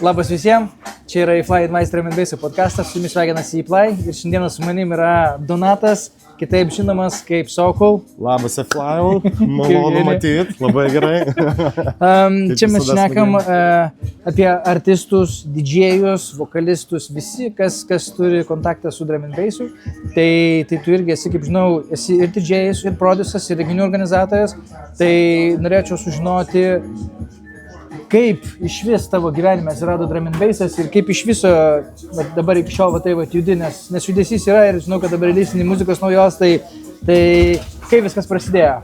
Labas visiems, čia yra iFly Advice Drum & Bass podcastas, su jumis sveikinasi iFly ir šiandieną su manim yra Donatas, kitaip žinomas kaip Sokol. Labas iFly, malonu matyti, labai gerai. Čia mes šnekam apie artistus, didžėjus, vokalistus, visi, kas turi kontaktą su Drum & Bassu. Tai tu irgi esi, kaip žinau, esi ir didžėjus, ir producas, ir renginių organizatorius. Tai norėčiau sužinoti, kaip iš vis tavo gyvenime atsirado Drum & Bassas ir kaip iš viso dabar iki šiol judi, nes judesys yra ir žinau, kad dabar releasinį muzikos naujos, tai kaip viskas prasidėjo?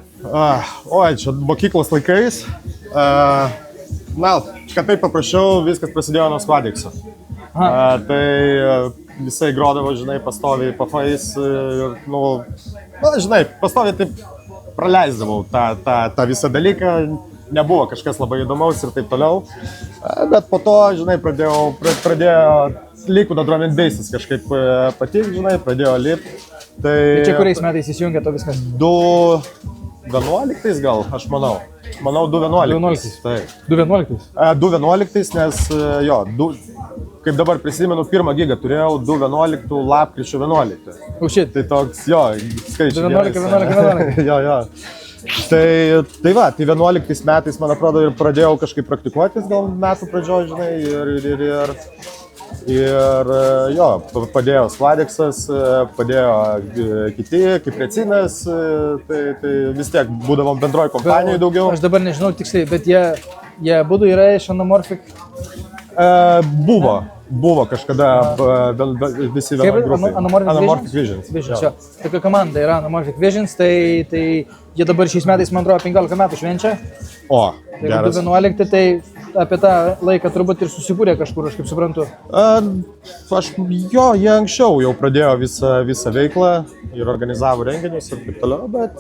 Čia mokyklos laikais. Kad taip paprašiau, viskas prasidėjo nuo Squadixo. Tai visai grodavo, žinai, pastoviai pafais ir, pastoviai taip praleisdavau tą visą dalyką. Nebuvo kažkas labai įdomaus ir taip toliau, bet po to, žinai, pradėjo Liquido Drum & Bassas kažkaip patikti, žinai, pradėjo lipti. Tai čia kuriais metais įsijungė to viskas? 2011 gal, aš manau. Manau 2011. 2011? 2011, nes kaip dabar prisimenu, pirmą gigą turėjau 2011 lapkričio 11. Tai toks, skaičiai. 11. Jo. Tai 11 metais, man atrodo, ir pradėjau kažkaip praktikuotis, gal metų pradžioj, žinai, ir padėjo Squadixas, padėjo kiti, kaip Recinas, tai vis tiek būdavom bendroj kompanijai daugiau. Aš dabar nežinau tiksliai, bet jie būdų yra iš Anamorphic? Buvo kažkada visi vienoj grupėje. Anamorphic Visions. Tokia komanda yra Anamorphic Visions, tai jie dabar šiais metais, man atrodo, 15 metų švenčia. Geras. 2011, tai apie tą laiką turbūt ir susibūrė kažkur, aš kaip suprantu. Jie anksčiau jau pradėjo visą veiklą ir organizavo renginius ir taip toliau, bet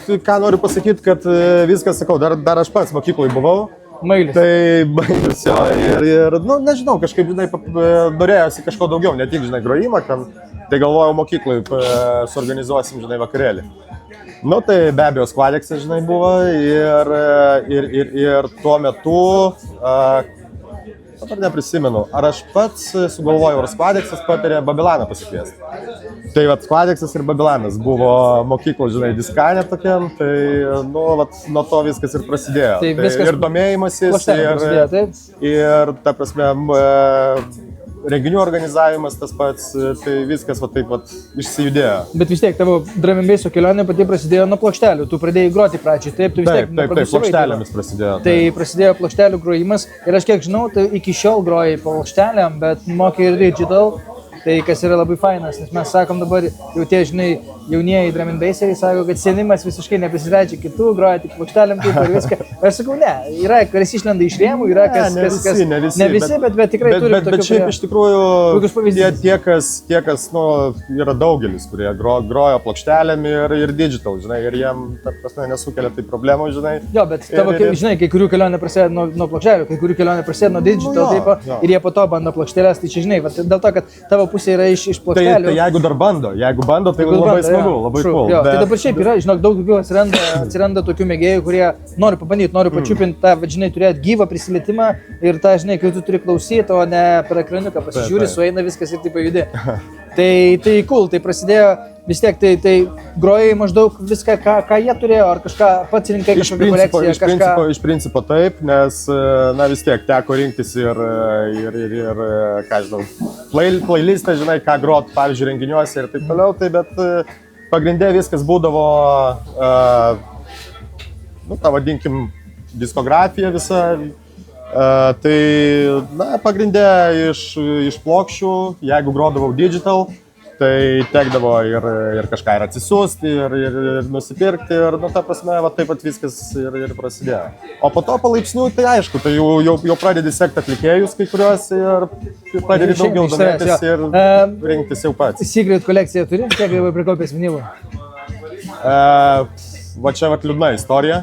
ką noriu pasakyti, kad viskas, sakau, dar aš pats mokykloj buvau. Mailis. Tai baigus jo ir nežinau, kažkaip, žinai, norėjosi kažko daugiau, ne tik, žinai, grojimą, tai galvojau mokyklai suorganizuosim, žinai, vakarėlį. Tai be abejo Squadixas, žinai, buvo ir tuo metu, dabar neprisimenu, ar aš pats sugalvojau, ar Squadixas patarė Babilaną pasikviesti. Tai Squadixas ir Babilanas buvo mokyklo, žinai, diskanė tokiam, tai nuo to viskas ir prasidėjo. Tai viskas ir domėjimasis, ir ta prasme, renginių organizavimas tas pats, tai viskas taip išsijudėjo. Bet vis tiek tavo Drum & Basso kelionė pati prasidėjo nuo plokštelių, tu pradėjai groti pradžiai, taip, tu vis tiek plokštelėmis prasidėjo. Tai prasidėjo plokštelių grojimas ir aš kiek žinau, tai iki šiol groji plokštelėm, bet moki ir digital. Tai kas yra labai fainas, nes mes sakom dabar, jau tie, žinai, jaunieji Drum & Basseriai sako, kad senimas visiškai neprisleidžia kitų, groja tik plokštelėm taip ir viską. Aš sakau, ne, yra, kuris išlenda iš rėmų, yra kas, ne visi, bet tikrai turi tokių. Bet šiaip iš tikrųjų tie, kas yra daugelis, kurie groja plokštelėm ir digital, žinai, ir jiem, ta prasme, nesukelia tai problemų, žinai. Jo, bet tavo, žinai, kai kurių kelionė prasideda nuo plokštelių, kai kurių kelionė prasideda nuo digital, taip, ir jie po to bando plokštelės, tai čia, žinai, dėl to, kad tavo pusė yra iš plokštelių. Tai jeigu dar bando, tai labai smagu, labai cool. Tai dabar šiaip yra, žinok, daug daugiau atsiranda tokių mėgėjų, kurie nori pabandyti, nori pačiupinti tą, žinai, turėti gyvą prisilietimą ir tą, žinai, kai tu turi klausyti, o ne per ekraniuką pasižiūri, sueina viskas ir taip pajudi. Tai cool, tai prasidėjo vis tiek, tai grojai maždaug viską, ką jie turėjo, ar kažką pats rinkai kažkokią kolekciją? Iš principo taip, nes, vis tiek teko rinktis ir ką žinau, playlistą, žinai, ką grot, pavyzdžiui, renginiuose ir taip toliau, bet pagrindė viskas būdavo, tą vadinkim, diskografija visa. Tai, pagrindė iš plokščių, jeigu grodavau digital, tai tekdavo ir kažką ir atsisiųsti, ir nusipirkti, ir, ta prasme, taip pat viskas ir prasidėjo. O po to palaipsniui, tai aišku, tai jau pradedi sekti atlikėjus kai kuriuos ir pradedi daugiau domėtis ir rinktis jau pats. Secret kolekciją turi, kiek jau prikaupęs vinilų? Čia liūdna istorija.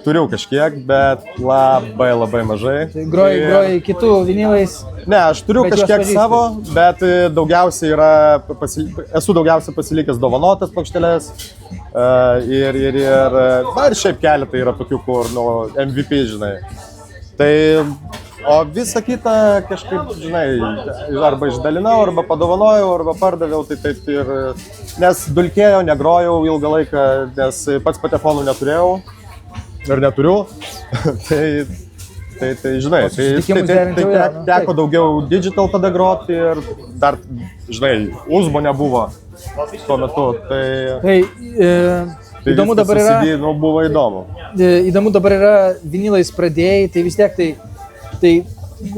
Turiu kažkiek, bet labai mažai. Groji kitų vinilais? Ne, aš turiu kažkiek savo, bet esu daugiausia pasilikęs dovanotas plokšteles. Ir šiaip keletą yra tokių, kur MVP, žinai. Tai, o visą kitą kažkaip, žinai, arba išdalinau, arba padovanojau, arba pardaviau, tai taip ir, nes dulkėjau, negrojau ilgą laiką, nes pats patefonų neturėjau ir neturiu, tai žinai, tai teko daugiau digital tada groti ir dar, žinai, uzbo nebuvo tuo metu, tai įdomu dabar yra, buvo įdomu. Įdomu dabar yra vinilais pradėjai, tai vis tiek tai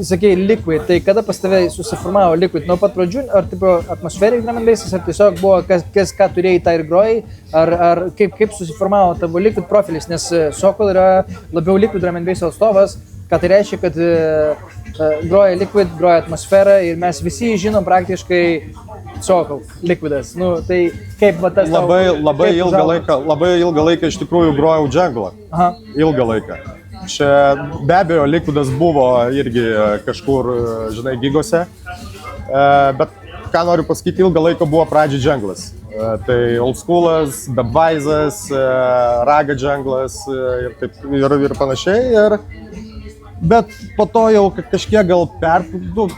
sakei Liquid, tai kada pas tave susiformavo Liquid, nuo pat pradžių, ar tipo atmosferic drum and bassas, ar tiesiog buvo kas ką turėjai, tą ir grojai, ar kaip susiformavo tavo Liquid profilis, nes Sokol yra labiau Liquid drum and bass atstovas, ką tai reiškia, kad groja Liquid, groja atmosferą ir mes visi žinom praktiškai Sokol, Liquidas, nu tai kaip va tas labai ilgą laiką iš tikrųjų grojau džanglą, ilgą laiką. Čia be abejo Liquidas buvo irgi kažkur, žinai, gigose, bet ką noriu pasakyti, ilgą laiką buvo pradžiai džanglas. Tai Old Schoolas, Dubwise'as, Raga džanglas ir panašiai. Bet po to jau kažkiek gal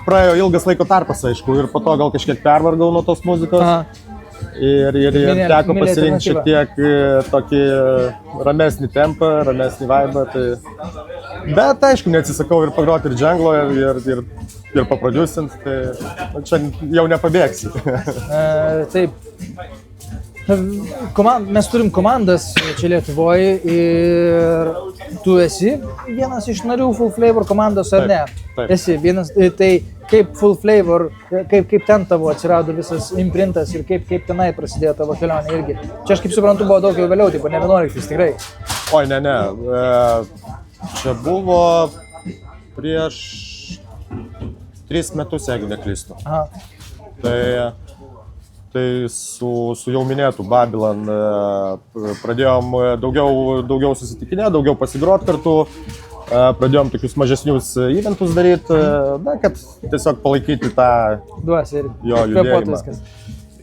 praėjo ilgas laiko tarpas, aišku, ir po to gal kažkiek pervargau nuo tos muzikos. Ir teko pasirinkti šiek tiek tokį ramesnį tempą, ramesnį vaibą. Bet aišku, neatsisakau ir pagroti ir džanglo, ir paproducint, tai čia jau nepabėgsi. Taip. Mes turim komandas čia Lietuvoje ir tu esi vienas iš narių Full Flavor komandos, ar ne? Taip. Esi vienas, tai kaip Full Flavor, kaip ten tavo atsirado visas imprintas ir kaip tenai prasidėjo tavo kelionė irgi. Čia aš kaip suprantu buvo daug jau vėliau, tipo ne 11 tikrai. Oi, ne. Čia buvo prieš 3 metus, jeigu neklystu. Tai su jau minėtų Babylon pradėjom daugiau susitikinę, daugiau pasigrot kartu, pradėjom tokius mažesnius eventus daryti, kad tiesiog palaikyti tą jo judėjimą.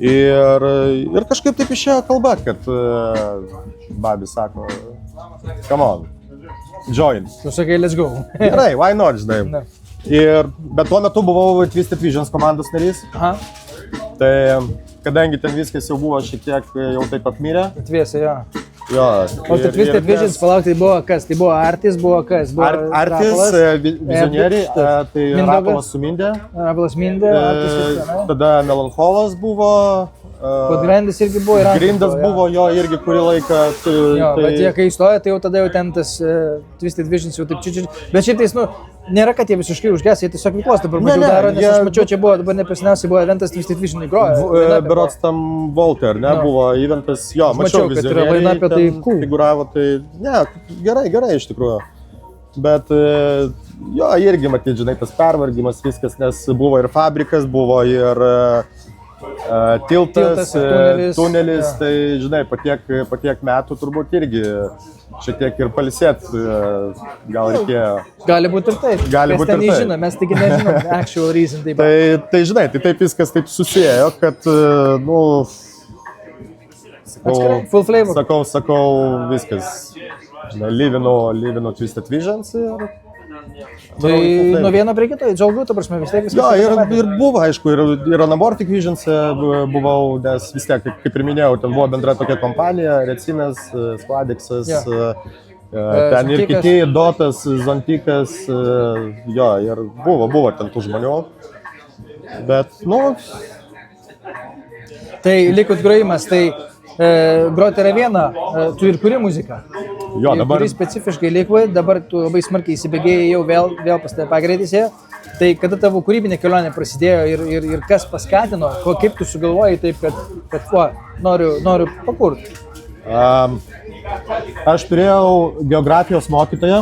Ir kažkaip taip išėjo kalba, kad Babi sako, come on, join. Tu sakai, let's go. Gerai, why not, žinai. Bet tuo metu buvau Twisted Visions komandos narys. Tai kadangi ten viskas jau buvo šiek tiek jau taip apmirę. Atviesė, jo. Jo. O tai Twisted Visions, palauk, tai buvo kas? Tai buvo Artis, buvo kas? Artis, vizionieriai, tai Rapolas su Mindė. Rapolas Mindė, Artis. Tada Melancholas buvo. Grindas irgi buvo ir Artis. Grindas buvo jo irgi kurį laiką. Jo, bet jie kai įstojo, tai jau tada jau ten tas Twisted Visions jau taip čiūčiu. Bet šiaip tais, nėra, kad jie visiškai užges, jie tiesiog veiklos dabar mažiau daro, nes aš mačiau, čia buvo, dabar nepasiniausiai buvo eventas Twisted Visionai grojo. Berods tam Volter, ne, buvo eventas, jo, mačiau vizionieriai ten figuravo, tai ne, gerai iš tikrųjų. Bet jo, irgi matyti, žinai, tas pervargimas viskas, nes buvo ir fabrikas, buvo ir tiltas, tunelis, tai žinai, po tiek metų turbūt irgi šiek tiek ir palisėt gal reikėjo. Gali būti ir taip. Mes ten nežinom, mes tik nežinom actual reason. Tai žinai, tai taip viskas taip susijėjo, kad, Full Flavor. Sakau, viskas, žinai, lyvinu Twisted Visions ir... Tai nuo vieno prie kito, džiaugiu, ta prasme, vis tiek viskas. Jo, ir buvo, aišku, ir Anamortic Visions buvau, nes vis tiek, kaip ir minėjau, ten buvo bendra tokia kompanija, Recinas, Skladexas, ten ir kiti, Dotas, Zontikas, jo, ir buvo ten tų žmonių, bet, Tai Liquid grojimas, tai groti yra viena, tu ir kuri muziką. Jo, dabar... Kuri specifiškai Liquid, dabar tu labai smarkiai įsibėgėjai, jau vėl pas tave pagreitis ėjo. Tai kada tavo kūrybinė kelionė prasidėjo ir kas paskatino, kaip tu sugalvojai taip, kad noriu pakurti? Aš turėjau geografijos mokytoją,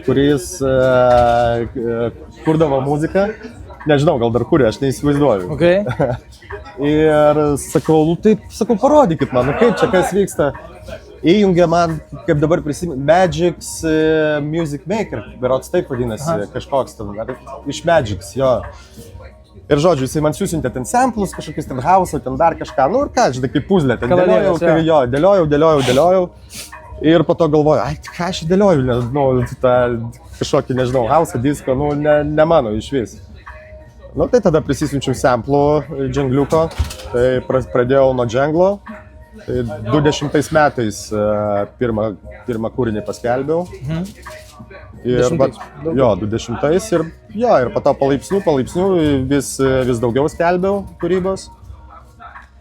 kuris kurdavo muziką. Nežinau, gal dar kuria, aš neįsivaizduoju. Okay. Ir sakau, parodykit man, kaip čia kas vyksta. Įjungia man, kaip dabar prisimenu, Magix Music Maker, berods taip vadinasi, kažkoks ten, iš Magix, jo. Ir žodžiu, jisai man siūsintė ten samplus, kažkokius ten house'o, ten dar kažką, ir ką, žinai, kaip puzlė, ten dėliojau. Ir po to galvoju, ai, ką aš dėlioju, nu, tą kažkokį, nežinau, house diską, nu, ne mano iš vis. Nu, tai tada prisisiunčiau samplų džengliuko, tai pradėjau nuo dženglo. Tai 20 metais pirmą kūrinį paskelbiau. Ir, jo, 20 ir po to palaipsniui vis daugiau skelbiau kūrybos.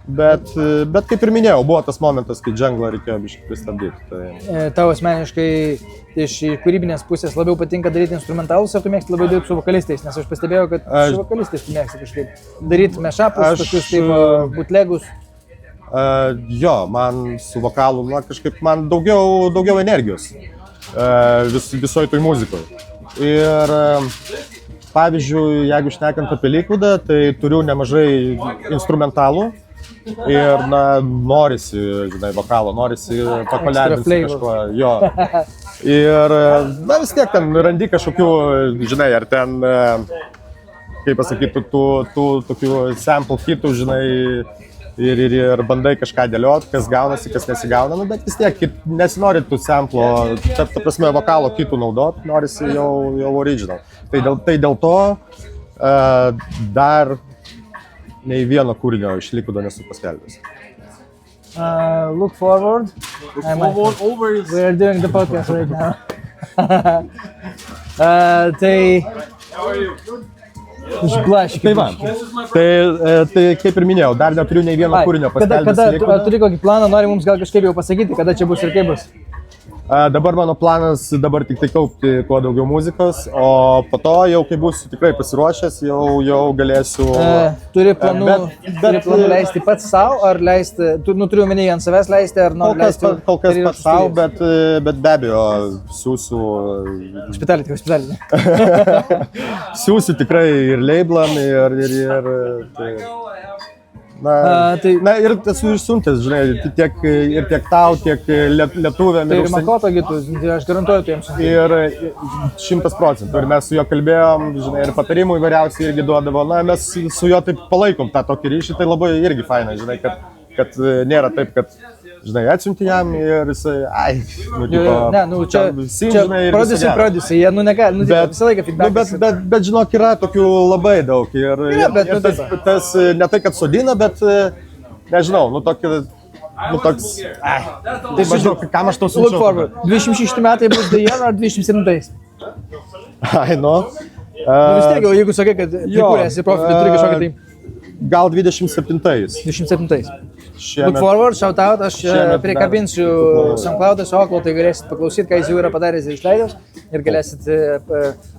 Bet kaip ir minėjau, buvo tas momentas, kai dženglą reikėjo biškai pristabdyti. Tai... Tau asmeniškai iš kūrybinės pusės labiau patinka daryti instrumentalus, ar tu mėgsti labiau dirbti su vokalistais? Nes aš pastebėjau, kad su vokalistais tu mėgsti kažkaip daryti mešapus, tokius taip bootlegus. Jo, man su vokalu, kažkaip man daugiau energijos visoje toj muzikoje. Ir pavyzdžiui, jeigu šnekant apie Liquidą, tai turiu nemažai instrumentalų. Ir, norisi, žinai, vokalo, norisi pakoledinti kažko, jo. Ir, vis tiek ten randi kažkokių, žinai, ar ten, kaip pasakyti, tų tokių sample hitų, žinai, ir bandai kažką dėlioti, kas gaunasi, kas nesigauna, bet vis tiek nesinori tų sample, ta prasme, vokalo hitų naudot, norisi jau original. Tai dėl to dar nei vieno kūrinio iš Liquido nesu paskelbęs. Look forward. Always. We are doing the podcast right now. Išblaškit. Tai va, tai kaip ir minėjau, dar neturiu nei vieno kūrinio paskelbęs Liquido. Kada turi kokį planą, nori mums gal kažkaip jau pasakyti, kada čia bus ir kaip bus? Dabar mano planas tik tai kaupti kuo daugiau muzikos, o po to jau kai būsiu tikrai pasiruošęs, jau galėsiu... Turi planų leisti pats savo, ar leisti, turiu omeny ant savęs leisti, ar nori leisti... Kol kas pats savo, bet be abejo siūsiu... Hospitality. Siūsiu tikrai ir label'am, ir ir esu išsiuntęs, žinai, tiek tau, tiek lietuviam. Tai ir Makoto gitu, aš garantuoju tai jiems. Ir 100%. Ir mes su juo kalbėjom, žinai, ir patarimų įvairiausiai irgi duodavo. Mes su juo taip palaikom tą tokį ryšį, tai labai irgi faina, žinai, kad nėra taip, kad, žinai, atsiunti jam ir jisai, čia prodisi, jie, visą laiką feedbackas. Bet, žinok, yra tokių labai daug ir tas ne tai, kad sodina, bet, nežinau, toks, tai maždaug, kam aš to siunčiau. Look forward, 26 metai bus The Year ar 27? Ai, vis tiek, jeigu sakai, kad prikūrėsi profilį, turi kažkokį tai... Gal 27. 27. Look forward, shout out, aš prikabinsiu SoundCloud'ą su Oklo, tai galėsit paklausyti, ką jis jau yra padaręs ir išleidęs ir galėsit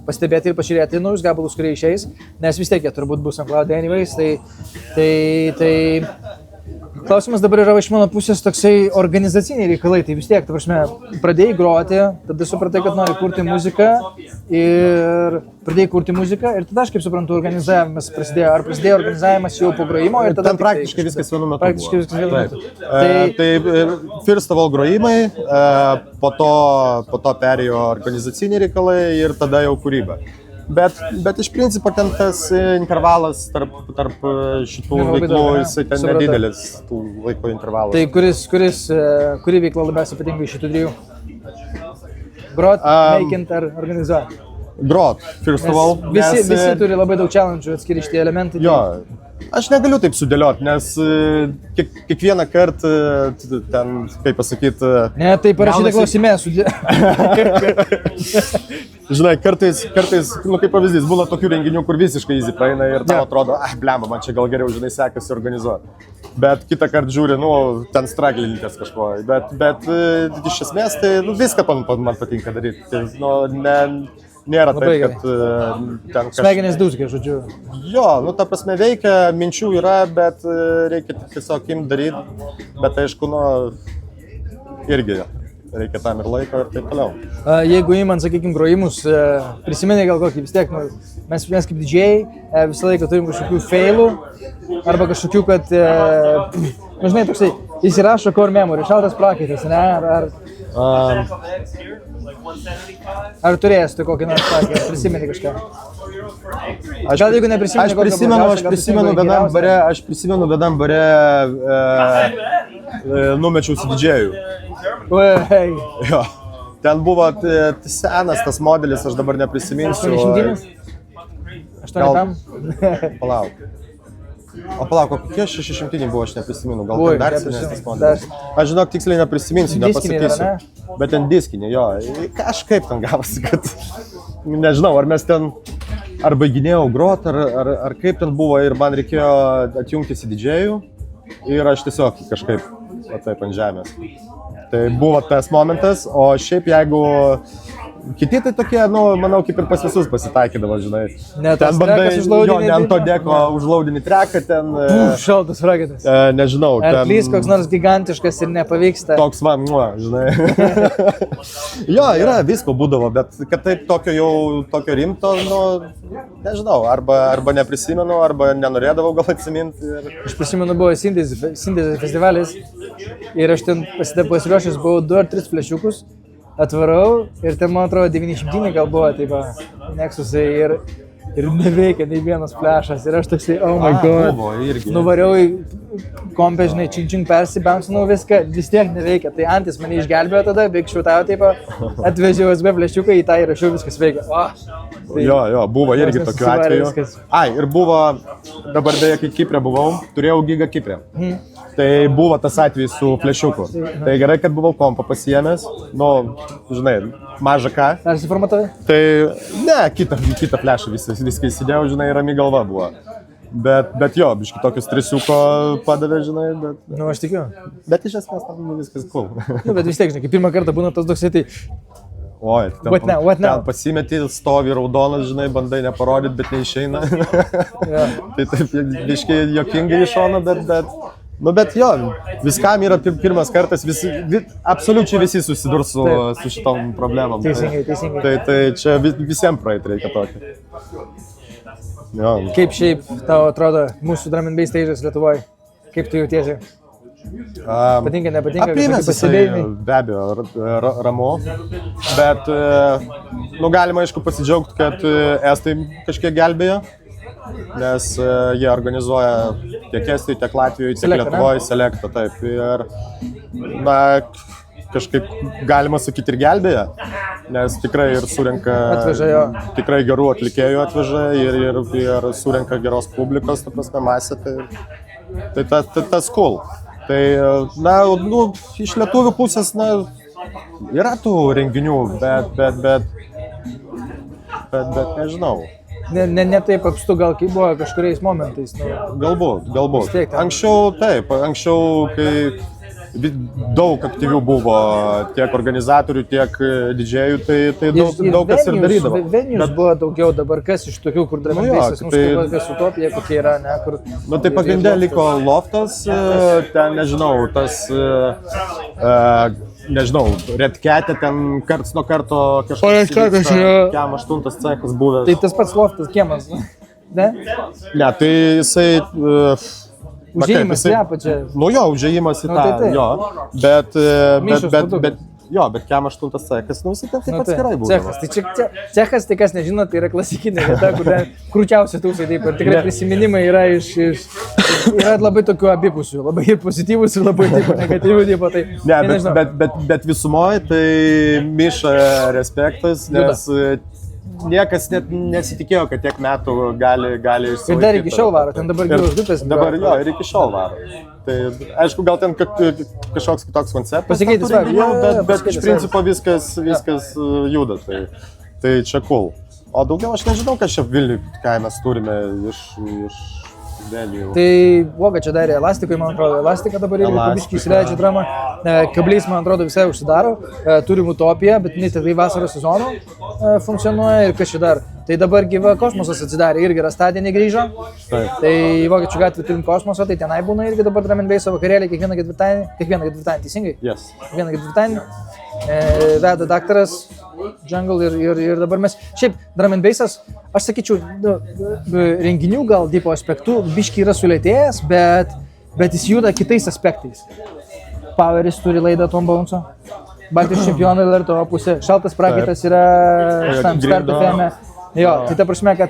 pastebėti ir pažiūrėti naujus gabalus, kurie išeis, nes vis tiek jie turbūt bus SoundCloud'e anyways, tai klausimas dabar yra iš mano pusės toksai organizaciniai reikalai, tai vis tiek, ta prasme, pradėjai groti, tada supratai, kad nori kurti muziką ir tada aš kaip suprantu, organizavimas prasidėjo, ar prasidėjo organizavimas jau po grojimo ir tada... Ten praktiškai viskas vienu metu. Praktiškai viskas vienu metu. Tai first of all grojimai, po to perėjo organizaciniai reikalai ir tada jau kūryba. Bet iš principo ten tas intervalas tarp šitų veiklų, jisai ten nedidelis tų laiko intervalas. Tai kuri veikla labiausiai patinka iš šitų dviejų? Grot, maikint ar organizuot? Grot, first of all. Visi turi labai daug challenge atskiri šitie elementai. Jo, aš negaliu taip sudėlioti, nes kiekvieną kartą ten, kaip pasakyti... Ne, tai parašyta klausime. Žinai, kartais, kaip pavyzdys, būna tokių renginių, kur visiškai easy praeina ir tau atrodo, blemba, man čia gal geriau, žinai, sekasi organizuoti. Bet kitą kartą žiūri, ten straglinitės kažko. Bet iš esmės, tai viską man patinka daryti. Tai, nėra taip, kad ten kažkas... Smegenys dūzgia, žodžiu. Jo, ta prasme veikia, minčių yra, bet reikia tiesiog imt daryti. Bet aišku, irgi reikia tam ir laiko ir taip toliau. Jeigu įman, sakykime, grojimus, prisimeni gal kokį vis tiek, mes kaip didžėjai visą laiką turim kažkokių failų, arba kažkokių, kad, žinai, toksai, įsirašo core memory, šaltas prakaitas, ne? Ar turėjęs tu kokį nors tokį, ar prisimeni kažką? Gal jeigu neprisimeni kokio aš prisimenu vienam bare numečiau su didžėjų. Oi. Jo. Ten buvo senas tas modelis, aš dabar neprisiminsiu. 800? 800? Palauk. O palauk, kokie 600 buvo, aš neprisimenu. Gal ten dar senesnis tas modelis. Aš žinok, tiksliai neprisiminsiu, nepasakysiu. Bet ten diskinė, jo. Kažkaip ten gavosi, kad... Nežinau, ar mes ten... Ar baiginėjau grot, ar kaip ten buvo ir man reikėjo atjungti į didžėjų. Ir aš tiesiog kažkaip taip ant žemės. Tai buvo tas momentas, o šiaip jeigu kiti tai tokie, manau, kaip ir pas visus pasitaikydavo, žinai. Ne, ten bandai, jo, ne ant to deko užlaudinį treką, ten... Šaltas raketas. Nežinau. Arklys koks nors gigantiškas ir nepavyksta. Toks man, žinai. Jo, yra, visko būdavo, bet kad taip tokio rimto, nežinau, arba neprisimenu, arba nenorėdavau gal atsiminti. Aš prisimenu, buvo Sintezės festivalis ir aš ten pasiruošęs buvau 2 ar 3 flešiukus. Atvarau ir ten, man atrodo, 900 gal buvo, taip, Nexusai ir neveikia nei vienas flešas ir aš toksai, oh my god, nuvariau į kompę, žinai, čing persibouncinau viską, vis tiek neveikia, tai Antis mane išgelbėjo tada, big shootau, taip, atvežiau USB flešiuką, į tą įrašiau, viskas veikia. Tai, jo, buvo irgi tokių atvejų. Ir buvo, dabar beje, kai Kiprė buvau, turėjau gigą Kiprę. Tai buvo tas atvejis su flešiuku. Tai gerai, kad buvau kompą pasiėmęs, žinai, mažą ką. Persiformatavai? Tai ne, kitą flešą viską įsidėjau, žinai, rami galva buvo. Bet jo, biški tokius trisiuko padavė, žinai, bet... Aš tikiu. Bet iš esmės tam viskas cool. Bet vis tiek, žinai, kai pirmą kartą būna tas toksai, tai... Oi, ten pasimeti, stovi raudonas, žinai, bandai neparodyti, bet neišeina. Tai taip, biški jokingai iš šono, bet jo, viskam yra pirmas kartas, absoliučiai visi susidurs su šitom problemom. Teisingai. Tai čia visiems praeit reikia tokį. Kaip šiaip tau atrodo mūsų drum and bass stage'as Lietuvoje? Kaip tu jautiesi? Patinka, nepatinka, kažkokie pasibėjimai? Be abejo, ramu, bet galima aišku pasidžiaugti, kad estai kažkiek gelbėjo, nes jie organizuoja tiek Estijai, tiek Latvijoje, tiek Lietuvoje selektą, taip. Ir, kažkaip galima sakyti ir gelbėja, nes tikrai ir surenka, tikrai gerų atlikėjų atveža ir surenka geros publikos, ta prasme, masę, tai tas cool. Tai, iš lietuvių pusės, yra tų renginių, bet nežinau. Ne taip apstu gal kaip buvo kažkuriais momentais. Galbūt. Anksčiau, kai daug aktyvių buvo tiek organizatorių, tiek didžėjų, tai daug kas ir darydavo. Venijus buvo daugiau dabar, kas iš tokių, kur drum and bassas, kas Utopija, kokie yra, ne, kur... Tai pagrindė liko loftas, ten, nežinau, tas... Red Cat'e ten karts nuo karto kažkas Kiam 8 cechas buvęs. Tai tas pats loftas Kiemas, ne? Ne, tai jisai... Užėjimas į apačią. Užėjimas į tą, jo. Bet Kiam 8 cechas, jisai ten taip atskirai buvo. Cechas, tai kas nežino, tai yra klasikinė vieta, kur krūčiausia tūsai, taip, ir tikrai prisiminimai yra yra labai tokių abipusių, labai ir pozityvus, ir labai negatyvų, tai nežinau. Bet visumoje, tai Miša respektas, nes niekas net nesitikėjo, kad tiek metų gali išsilaikyti. Ir dar iki šiol varo, ten dabar gyvos grupės. Dabar jo, ir iki šiol varo. Tai aišku, gal ten kažkoks kitoks konceptas. Pasikeitęs, bet iš principo viskas juda, tai čia cool. O daugiau aš nežinau, kas čia Vilniui, ką mes turime iš venijų. Tai Voga čia darė Elastikui, man atrodo, Elastika dabar irgi pabiškai įsileidžia dramą. Kablys, man atrodo, visai užsidaro, turim Utopiją, bet ne tik tai vasaros sezono funkcionuoja ir kas čia dar. Tai dabar gyva Kosmosas atsidarė, irgi Rastadienį grįžo. Tai Vokiečių gatvį turim Kosmosą, tai tenai būna irgi dabar drum and bass vakarėliai kiekvieną ketvirtadienį, teisingai? Yes. Kiekvieną ketvirtadienį veda daktaras Jungle ir dabar mes... Šiaip, drum and bassas, aš sakyčiau, renginių gal tipo aspektų biški yra sulėtėjęs, bet jis juda kitais aspektais. Poweris turi laidą Tom Bounce'o, Baltijos čempionai LRTO pusė, Šaltas prakaitas yra Start FM, Jo, tai ta prasme, kad,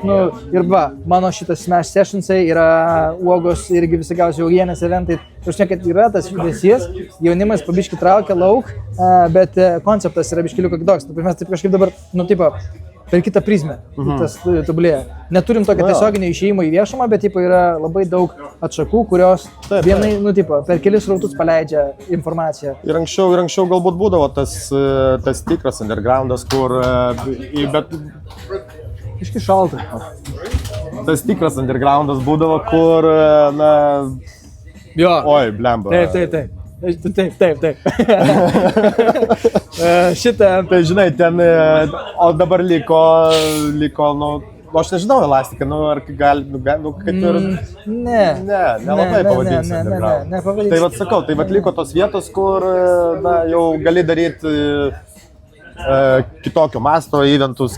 ir mano šitas Smash Sessionsai yra uogos irgi visokiausiai uogienės eventai. Prasme, kad yra tas judesys, jaunimas pabiški traukia lauk, bet konceptas yra biškiliuko kitoks. Mes taip kažkaip dabar, per kitą prizmę tas tobulėja. Neturim tokio tiesioginio išėjimo į viešumą, bet yra labai daug atšakų, kurios vienai, per kelis rautus paleidžia informaciją. Ir anksčiau galbūt būdavo tas tikras undergroundas, kur... Bet... Iški šalta. Tas tikras undergroundas būdavo, kur, Jo. Oi, blemba. Taip. Šitą... Tai žinai, ten, o dabar liko, aš nežinau, elastika, ar gali, kaip ir... Nelabai pavadinsi underground. Nepavadinsi. Tai vat sakau, liko tos vietos, kur, jau gali daryti kitokio masto eventus,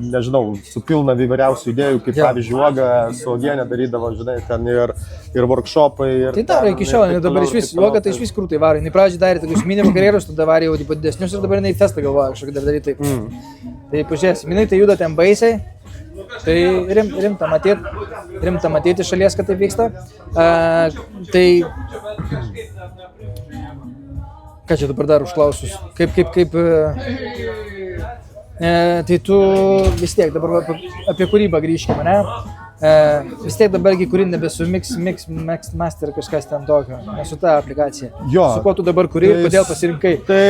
nežinau, su pilna įvairiausių idėjų, kaip pavyzdžiui, uoga, su uogienė darydavo, žinai, ten ir workshopai. Tai daro iki šiol, dabar išvis, uoga tai išvis krūtai varo. Jis pradžiai darė tokius mini vakarėlius, tada varė jau didesnius ir dabar jinai festą galvoja kažkokį dar daryti taip. Tai pažiūrėsim, jinai tai juda ten baisiai, tai rimta matyti šalies, kad taip vyksta. Tai... Ką čia dabar dar užklausus? Kaip... Tai tu vis tiek dabar apie kūrybą grįžkime, ne? Vis tiek dabargi kuri nebesu Mix Master kažkas ten tokio, nesu ta aplikacija. Jo. Su kuo tu dabar kuri ir kodėl pasirinkai? Tai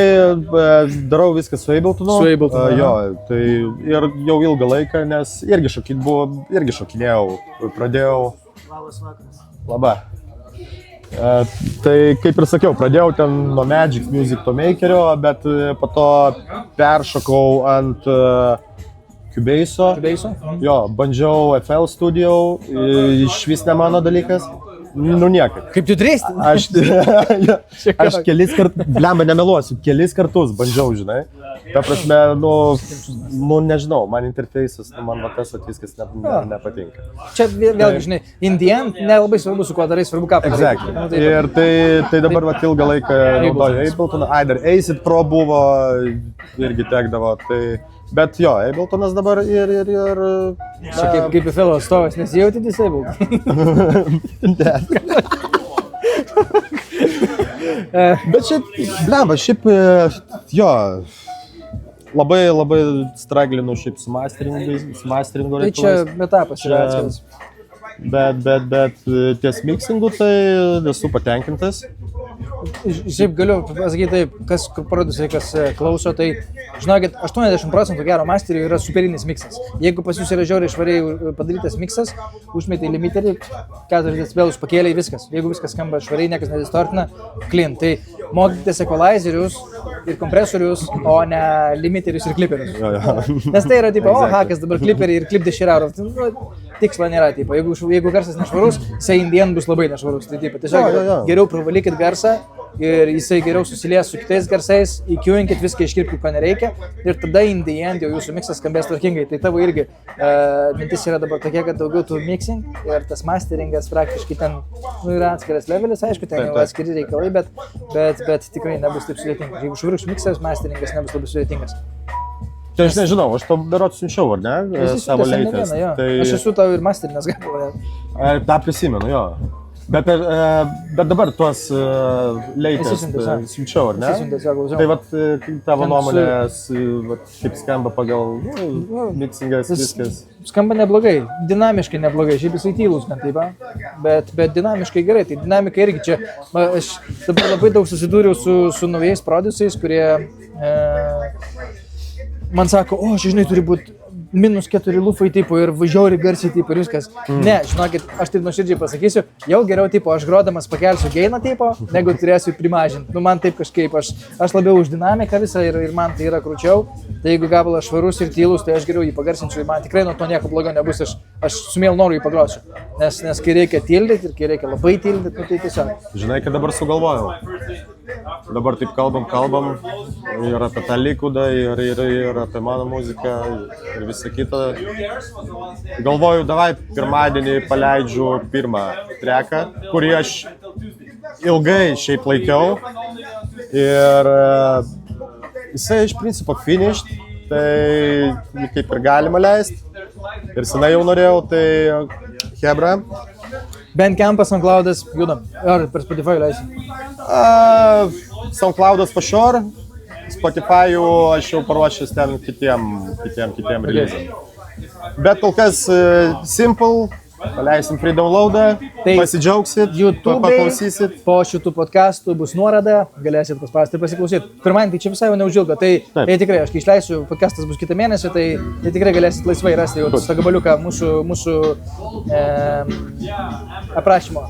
darau viską su Abletonu. Su Abletonu. Jo, tai ir jau ilgą laiką, nes irgi šokinėjau, pradėjau... Labas vakaras. Labą. Tai kaip ir sakiau, pradėjau ten nuo Magic Music to Makerio, bet po to peršokau ant Cubase'o. Jo, bandžiau FL Studio, išvis ne mano dalykas. Niekaip. Kaip tu drėsti? Aš kelis kartus, blemba nemeluosiu, kelis kartus bandžiau, žinai. Ta prasme, nežinau, man interfejsas, man tas viskas nepatinka. Čia vėlgi, žinai, in the end, nelabai svarbu su kuo darai, svarbu ką padarai. Exactly. Ir tai dabar ilgą laiką naudoju Abletoną, dar Acid Pro buvo, irgi tekdavo, tai... Bet jo, Abletonas dabar ir... Čia kaip į FL atstovas, nesijauti disabled? Bet šiaip, jo, labai straglinu šiaip su masteringu. Tai čia etapas yra atskiras. Bet ties mixingu tai esu patenkintas. Šiaip galiu pasakyti taip, kas prodiuseriai, kas klauso, tai žinokit, 80% gero masterio yra superinis miksas. Jeigu pas jūs yra žiauriai švariai padarytas miksas, užmėtai limiterį, 4 decibelus pakėlė viskas. Jeigu viskas skamba švariai, niekas nedistortina, clean. Tai mokykitės equalizerius ir kompresorius, o ne limiterius ir kliperius. Nes tai yra tipo, hakas dabar kliperiai ir klipdeširaro. Tikslo nėra, tipo, jeigu garsas nešvarus, jisai indien bus labai nešvarus. Tai tipo, tiesiog geriau pravalykit garsą ir jisai geriau susilies su kitais garsais, EQ-inkit viską, iškirpkit, ko nereikia ir tada in the end jau jūsų miksas skambės tvarkingai. Tai tavo irgi mintis yra dabar tokia, kad daugiau tų mixing ir tas masteringas praktiškai ten yra atskiras levelis, aišku, ten jau atskiri reikalai, bet tikrai nebus taip sudėtingas. Jeigu švarus miksas, masteringas nebus labai sudėtingas. Tai aš nežinau, aš to berods siunčiau, ar ne? Savo latest. Aš esu tau ir masterinės galvoje. Ta prisimenu, jo. Bet dabar tuos latest siunčiau, ar ne? Tai vat tavo nuomonės, kaip skamba pagal mixingas, viskas. Skamba neblogai, dinamiškai neblogai, šiaip jisai tylus gan taip, bet dinamiškai gerai, tai dinamika irgi čia, aš dabar labai daug susidūriau su naujais prodiuseriais, kurie man sako, žinai, turi būti -4 lufai tipo ir važiuori garsiai tipo ir viskas. Ne, žinokit, aš taip nuoširdžiai pasakysiu, jau geriau tipo aš grodamas pakelsiu geiną tipo, negu turėsiu primažinti. Man taip kažkaip, aš labiau už dinamiką visą ir man tai yra krūčiau. Tai jeigu gabalas švarus ir tylus, tai aš geriau jį pagarsinčiau ir man tikrai nuo to nieko blogo nebus, aš su mielu noru jį pagrosiu. Nes kai reikia tildyti ir kai reikia labai tildyti, tai tiesiog. Žinai, kad dabar sugalvojau. Dabar taip kalbam ir apie tą likudą, ir apie mano muziką, ir visą kitą. Galvoju, davai pirmadienį paleidžiu pirmą treką, kurį aš ilgai šiaip laikiau. Ir jisai iš principo finished, tai kaip ir galima leisti. ir senai jau norėjau, tai Hebra. Bandcampas, SoundCloudas, judam. Ar per Spotify leisi? SoundCloudas for sure, Spotify'u aš jau paruošęs ten kitiem releasam. Bet kol kas simple, paleisim free downloadą, pasidžiaugsit, paklausysit. Po šitų podcastų bus nuorada, galėsit paspausti pasiklausyti. Pirmadienį tai čia visai jau neužilgo, tai tikrai, aš kai išleisiu, podcastas bus kitą mėnesį, tai tikrai galėsit laisvai rasti jau tą gabaliuką mūsų aprašymo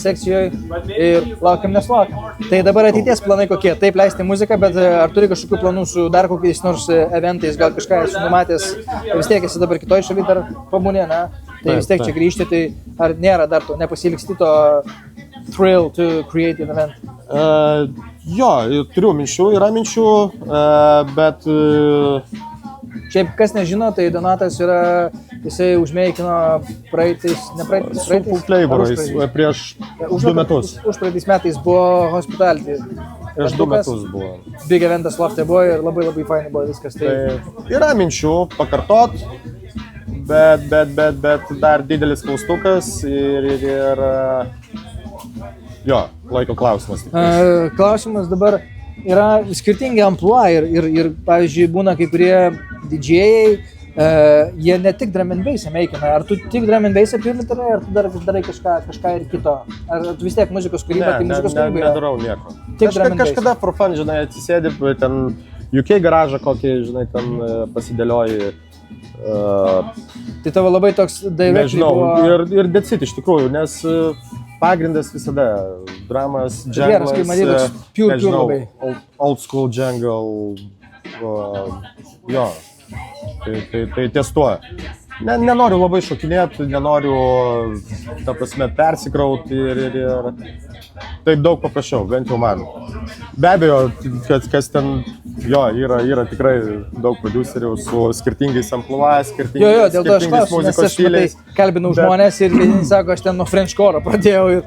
sekcijoje ir laukiam nesulaukiam. Tai dabar ateities planai kokie? Taip, leisti muziką, bet ar turi kažkokių planų su dar kokiais nors eventais, gal kažką esu numatęs, vis tiek esi dabar kitoj šaly dar pabūnė, ne? Tai vis tiek čia grįžti, tai ar nėra dar to, nepasiliksti to thrill to create an event? Jo, turiu yra minčių, bet... Šiaip, kas nežino, tai Donatas jisai užmeikino praeitais Full Flavor'ais prieš 2 metus. Užpraeitais metais buvo Hospitality. Prieš 2 metus buvo. Big eventas Lofte buvo ir labai fainai buvo viskas. Tai yra minčių pakartot. Bet dar didelis klaustukas ir jo, laiko klausimas. Klausimas dabar yra skirtingi amplua ir pavyzdžiui, būna kai kurie didžėjai, jie ne tik drum and bass meikina. Ar tu tik drum and bass apirlitarai, ar tu darai kažką ir kito? Ar tu vis tiek muzikos kūryba, tai muzikos kūryba? Ne, nedarau nieko. Kažkada for fun, žinai, atsisėdi, ten UK garažą kokį, žinai, ten pasidėlioji. Tai tavo labai toks directly buvo... Nežinau, ir that's it iš tikrųjų, nes pagrindas visada dramas, junglas, nežinau, old school jungle, jo, tai ties tuo. Nenoriu labai šokinėti, nenoriu, ta prasme, persikrauti ir taip daug paprašiau, bent jau man. Be abejo, kas ten, jo, yra tikrai daug producerių su skirtingais amplua, skirtingais muzikos stiliais. Kalbinau žmonės ir jie sako, aš ten nuo Frenchcore pradėjau ir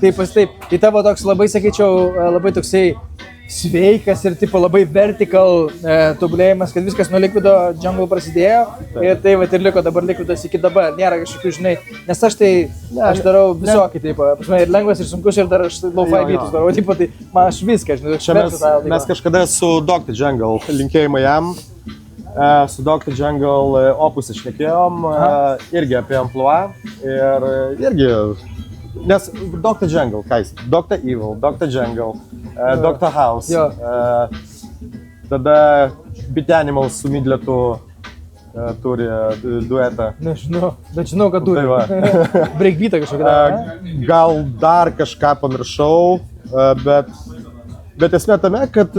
taip. Tai tavo toks labai, sakyčiau, labai toksai sveikas ir tipo labai vertical tobulėjimas, kad viskas nuo Liquido Jungle prasidėjo ir tai vat ir liko dabar Liquidas iki dabar. Nėra kažkokių, žinai, nes aš darau visokį, taip, ir lengvas ir sunkus ir dar aš lo-fi beatus darau, taip, tai man aš viską, žinai. Čia mes kažkada su Dr. Jungle, linkėjimai jam, su Dr. Jungle opus išnekėjom, irgi apie amplua ir irgi, nes Dr. Jungle, ką jis, Dr. Evil, Dr. Jungle, Dr. House, tada Beat Animals su Midletu turi duetą. Nežinau, bet žinau, kad turi. Breakbeatą kažkokią. Gal dar kažką pamiršau, bet esmė tame, kad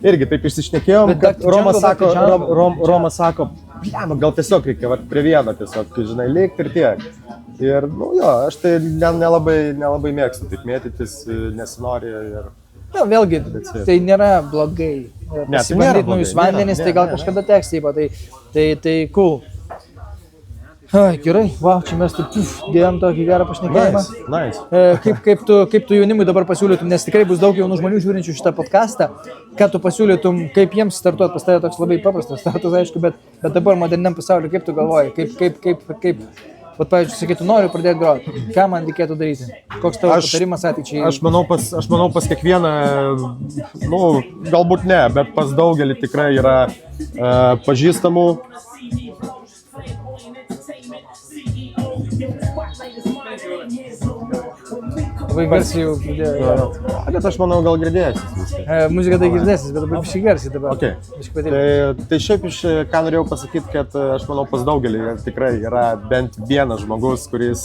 irgi taip išsišnekėjom, kad Romas sako, gal tiesiog reikia prie vieno tiesiog, žinai, likti ir tiek. Ir, aš tai nelabai mėgstu taip mėtytis, nesinori ir... Na, vėlgi, tai nėra blogai. Pasibandyti naujus vandenis, tai gal kažkada teks, tai cool. Gerai, čia mes taip dėjom tokį gerą pašnekėjimą. Nice. Kaip tu jaunimui dabar pasiūlytum, nes tikrai bus daug jaunų žmonių žiūrinčių šitą podcastą, kad tu pasiūlytum, kaip jiems startuoti, pas tave toks labai paprastas startas, aišku, bet dabar moderniam pasauliu, kaip tu galvoji, kaip vat, pavyzdžiui, sakytų, noriu pradėti groti, ką man reikėtų daryti? Koks tavo patarimas ateičiai? Aš manau pas kiekvieną, galbūt ne, bet pas daugelį tikrai yra pažįstamų. Labai garsiai jau pradėjo. Bet aš manau, gal girdėsis viską. Muzika tai girdėsis, bet labai biškai garsiai dabar. Tai šiaip ką norėjau pasakyti, kad aš manau pas daugelį tikrai yra bent vienas žmogus, kuris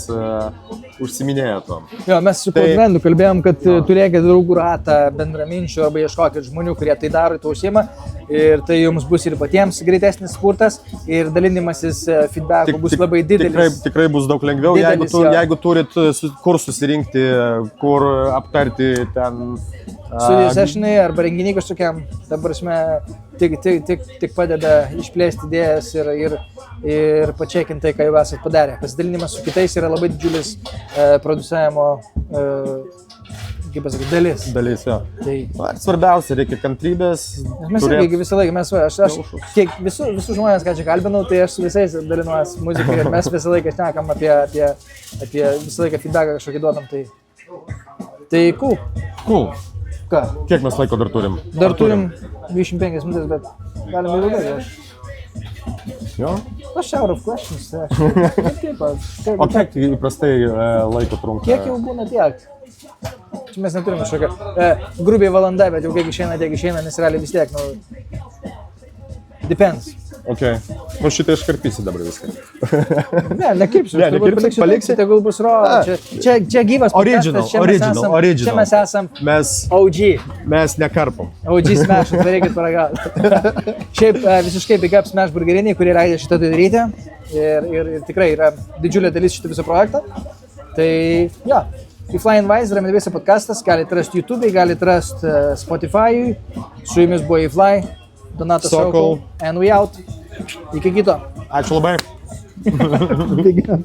užsiminėja tom. Jo, mes su Podvendu kalbėjom, kad turėkite draugų ratą, bendraminčių arba ieškokit žmonių, kurie tai daro, to užsiima. Ir tai jums bus ir patiems greitesnis spurtas ir dalinimasis feedbacku bus labai didelis. Tikrai bus daug lengviau, jeigu turit kur susirinkti, kur aptarti ten... Studijų sessionai arba renginiai kažkokiam, dabar tik padeda išplėsti idėjas ir pačekinti tai, ką jau esat padarę. Pasidalinimas su kitais yra labai didžiulis producavimo kaip pasakyti, dalis. Dalis, jo. Tai Na, ir svarbiausia, reikia kantrybės. mes irgi visą laiką, aš kiek visus žmonės, ką čia kalbinau, tai aš su visais dalinuosi muziką ir mes visą laiką šnekam apie visą laiką feedbacką kažkokį duodam. Tai cool. Ką? Kiek mes laiko dar turim? Dar turim 25 minutės, bet galim ir ilgai. Jo? Aš out of questions. O kiek įprastai laiko trunka? Kiek jau būna tiek? Čia mes neturime kažkokią grubiai valanda, bet jau kiek išeina, tiek išeina, nes realiai vis tiek, depends. Ok. Nu šitą iškarpysi dabar viską. Ne, nekirpsiu. Ne, nekirpsi, paliksi. Tegul bus raw. Čia gyvas podcastas, Original. Čia mes esam Mes OG. Mes nekarpom. OG Smash, darykit paragauti. Šiaip visiškai big up Smash burgeriniai, kurie leidžia šitą daryti. Ir tikrai yra didžiulė dalis šito viso projekto. Tai, jo. Flying Wise, Ramin Base podcastas, galite rasti YouTube'ai, galite rasti Spotify'ui. Su jumis buvo Fly, Donatas Sokol, and we out. Iki kito. Ačiū labai. Big up.